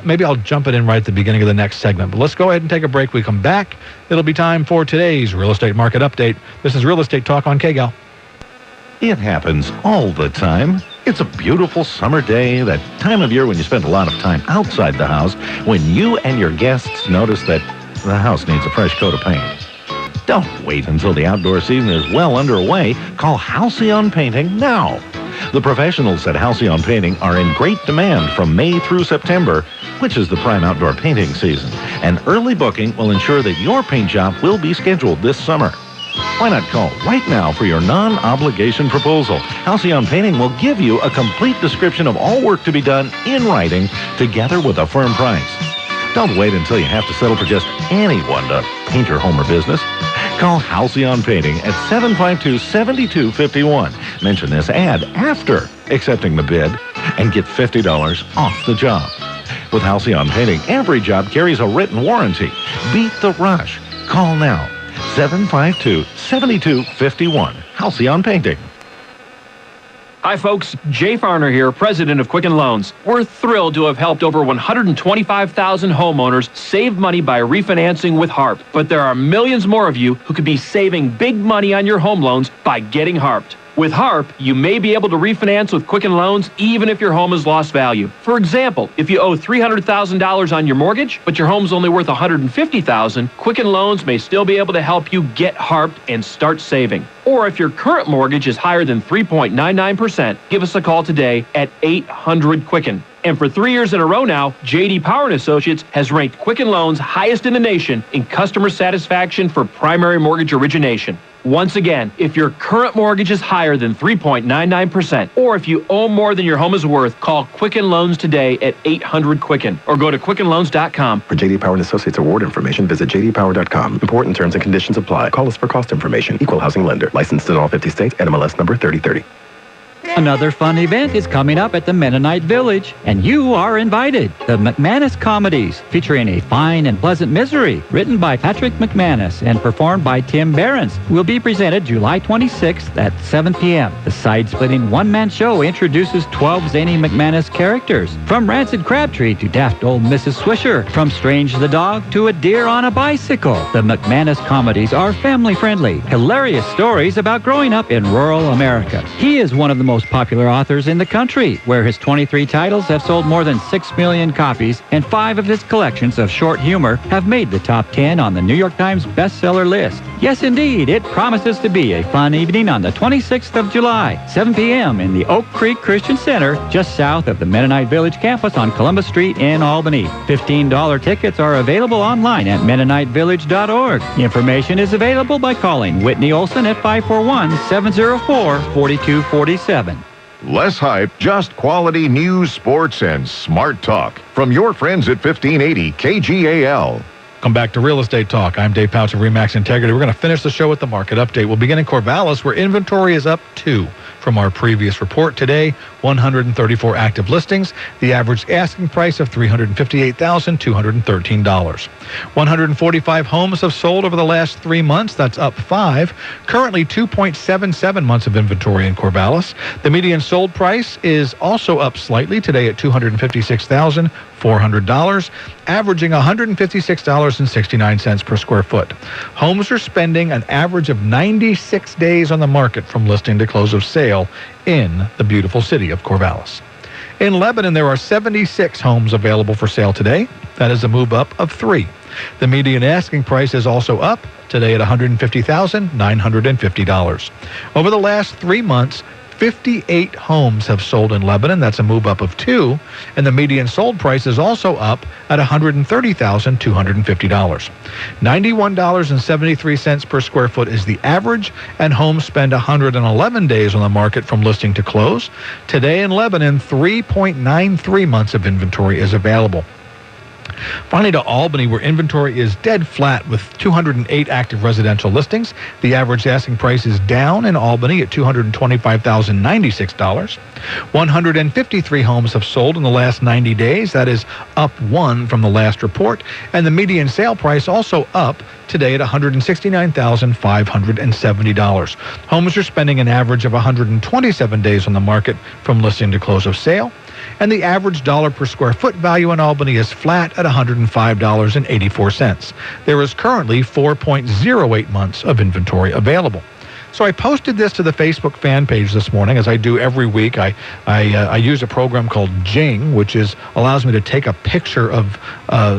Maybe I'll jump it in right at the beginning of the next segment, but let's go ahead and take a break. We come back. It'll be time for today's Real Estate Market Update. This is Real Estate Talk on KGAL. It happens all the time. It's a beautiful summer day, that time of year when you spend a lot of time outside the house, when you and your guests notice that the house needs a fresh coat of paint. Don't wait until the outdoor season is well underway. Call Halcyon Painting now. The professionals at Halcyon Painting are in great demand from May through September, which is the prime outdoor painting season. And early booking will ensure that your paint job will be scheduled this summer. Why not call right now for your non-obligation proposal? Halcyon Painting will give you a complete description of all work to be done in writing, together with a firm price. Don't wait until you have to settle for just anyone to paint your home or business. Call Halcyon Painting at 752-7251. Mention this ad after accepting the bid and get $50 off the job. With Halcyon Painting, every job carries a written warranty. Beat the rush. Call now. 752-7251. Halcyon Painting. Hi, folks. Jay Farner here, president of Quicken Loans. We're thrilled to have helped over 125,000 homeowners save money by refinancing with HARP. But there are millions more of you who could be saving big money on your home loans by getting HARPed. With HARP, you may be able to refinance with Quicken Loans even if your home has lost value. For example, if you owe $300,000 on your mortgage, but your home's only worth $150,000, Quicken Loans may still be able to help you get HARPed and start saving. Or if your current mortgage is higher than 3.99%, give us a call today at 800-QUICKEN. And for 3 years in a row now, J.D. Power & Associates has ranked Quicken Loans highest in the nation in customer satisfaction for primary mortgage origination. Once again, if your current mortgage is higher than 3.99%, or if you owe more than your home is worth, call Quicken Loans today at 800-QUICKEN or go to QuickenLoans.com. For J.D. Power & Associates award information, visit jdpower.com. Important terms and conditions apply. Call us for cost information. Equal housing lender. Licensed in all 50 states. NMLS number 3030. Another fun event is coming up at the Mennonite Village, and you are invited. The McManus Comedies, featuring A Fine and Pleasant Misery, written by Patrick McManus and performed by Tim Behrens, will be presented July 26th at 7 p.m. The side-splitting one-man show introduces 12 zany McManus characters, from Rancid Crabtree to daft old Mrs. Swisher, from Strange the Dog to a deer on a bicycle. The McManus Comedies are family-friendly, hilarious stories about growing up in rural America. He is one of the most popular authors in the country, where his 23 titles have sold more than 6 million copies, and 5 of his collections of short humor have made the top 10 on the New York Times bestseller list. Yes, indeed, it promises to be a fun evening on the 26th of July, 7 p.m. in the Oak Creek Christian Center, just south of the Mennonite Village campus on Columbus Street in Albany. $15 tickets are available online at MennoniteVillage.org. Information is available by calling Whitney Olson at 541-704-4247. Less hype, just quality news, sports, and smart talk. From your friends at 1580 KGAL. Come back to Real Estate Talk. I'm Dave Pautsch of RE/MAX Integrity. We're going to finish the show with the market update. We'll begin in Corvallis, where inventory is up 2 from our previous report. Today, 134 active listings. The average asking price of $358,213. 145 homes have sold over the last 3 months. That's up 5. Currently, 2.77 months of inventory in Corvallis. The median sold price is also up slightly today at $256,400, averaging $156.69 per square foot. Homes are spending an average of 96 days on the market from listing to close of sale in the beautiful city of Corvallis. In Lebanon, there are 76 homes available for sale today. That is a move up of 3. The median asking price is also up today at $150,950. Over the last 3 months, 58 homes have sold in Lebanon. That's a move up of 2. And the median sold price is also up at $130,250. $91.73 per square foot is the average, and homes spend 111 days on the market from listing to close. Today in Lebanon, 3.93 months of inventory is available. Finally, to Albany, where inventory is dead flat with 208 active residential listings. The average asking price is down in Albany at $225,096. 153 homes have sold in the last 90 days. That is up 1 from the last report. And the median sale price also up today at $169,570. Homes are spending an average of 127 days on the market from listing to close of sale. And the average dollar per square foot value in Albany is flat at $105.84. There is currently 4.08 months of inventory available. So I posted this to the Facebook fan page this morning, as I do every week. I use a program called Jing, which allows me to take a picture of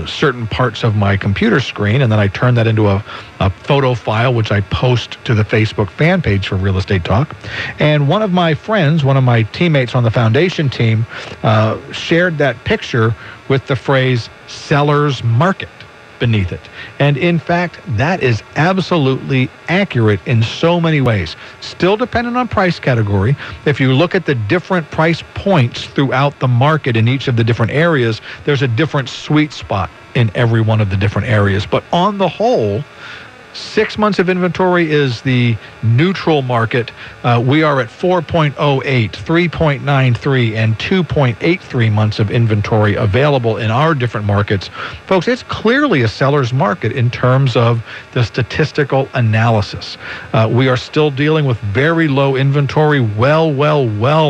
certain parts of my computer screen, and then I turn that into a photo file, which I post to the Facebook fan page for Real Estate Talk. And one of my friends, one of my teammates on the foundation team, shared that picture with the phrase seller's market beneath it. And in fact, that is absolutely accurate in so many ways. Still dependent on price category. If you look at the different price points throughout the market in each of the different areas, there's a different sweet spot in every one of the different areas. But on the whole, 6 months of inventory is the neutral market. We are at 4.08, 3.93, and 2.83 months of inventory available in our different markets. Folks, it's clearly a seller's market in terms of the statistical analysis. We are still dealing with very low inventory, well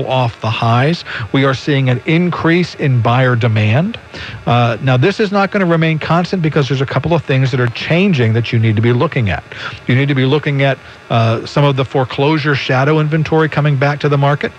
off the highs. We are seeing an increase in buyer demand. Now, this is not going to remain constant because there's a couple of things that are changing that you need to be looking at. You need to be looking at some of the foreclosure shadow inventory coming back to the market.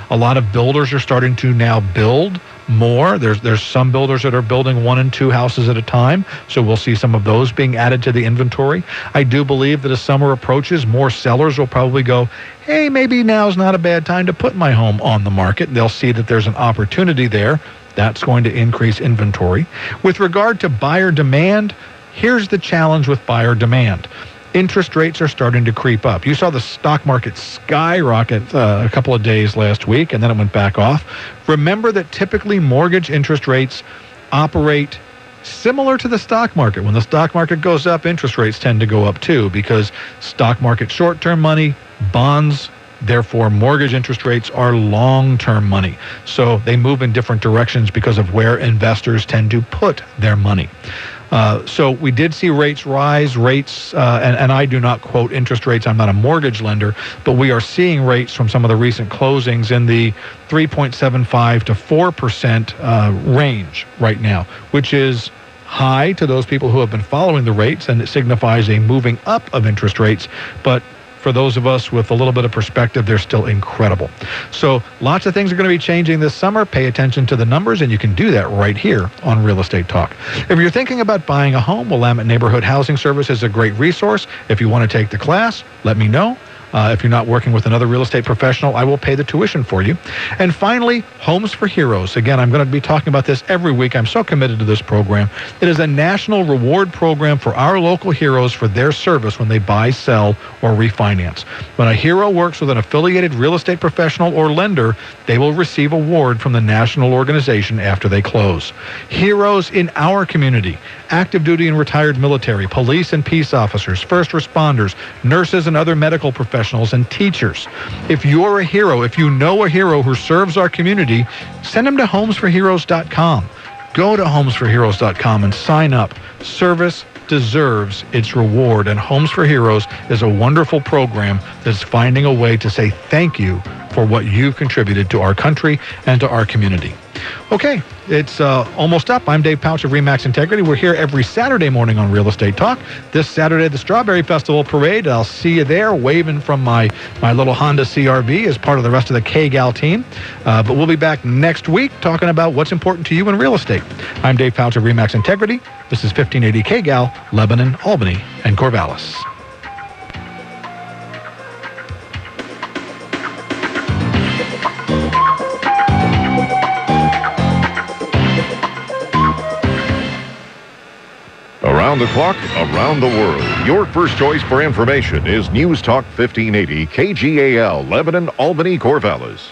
A lot of builders are starting to now build more. There's some builders that are building 1 and 2 houses at a time, so we'll see some of those being added to the inventory. I do believe that as summer approaches, more sellers will probably go, hey, maybe now's not a bad time to put my home on the market. They'll see that there's an opportunity there. That's going to increase inventory. With regard to buyer demand, here's the challenge with buyer demand. Interest rates are starting to creep up. You saw the stock market skyrocket a couple of days last week, and then it went back off. Remember that typically mortgage interest rates operate similar to the stock market. When the stock market goes up, interest rates tend to go up too, because stock market short-term money, bonds, therefore mortgage interest rates are long-term money. So they move in different directions because of where investors tend to put their money. So we did see rates rise, and I do not quote interest rates. I'm not a mortgage lender, but we are seeing rates from some of the recent closings in the 3.75 to 4% range right now, which is high to those people who have been following the rates, and it signifies a moving up of interest rates. But for those of us with a little bit of perspective, they're still incredible. So lots of things are going to be changing this summer. Pay attention to the numbers, and you can do that right here on Real Estate Talk. If you're thinking about buying a home, Willamette Neighborhood Housing Service is a great resource. If you want to take the class, let me know. If you're not working with another real estate professional, I will pay the tuition for you. And finally, Homes for Heroes. Again, I'm going to be talking about this every week. I'm so committed to this program. It is a national reward program for our local heroes for their service when they buy, sell, or refinance. When a hero works with an affiliated real estate professional or lender, they will receive a award from the national organization after they close. Heroes in our community: active duty and retired military, police and peace officers, first responders, nurses and other medical professionals, and teachers. If you're a hero, if you know a hero who serves our community, send them to homesforheroes.com. Go to homesforheroes.com and sign up. Service deserves its reward, and Homes for Heroes is a wonderful program that's finding a way to say thank you for what you've contributed to our country and to our community. Okay, it's almost up. I'm Dave Pautsch of RE/MAX Integrity. We're here every Saturday morning on Real Estate Talk. This Saturday, the Strawberry Festival Parade. I'll see you there, waving from my little Honda CRV as part of the rest of the KGAL team. But we'll be back next week talking about what's important to you in real estate. I'm Dave Pautsch of RE/MAX Integrity. This is 1580 KGAL, Lebanon, Albany, and Corvallis. Around the clock, around the world. Your first choice for information is News Talk 1580 KGAL, Lebanon, Albany, Corvallis.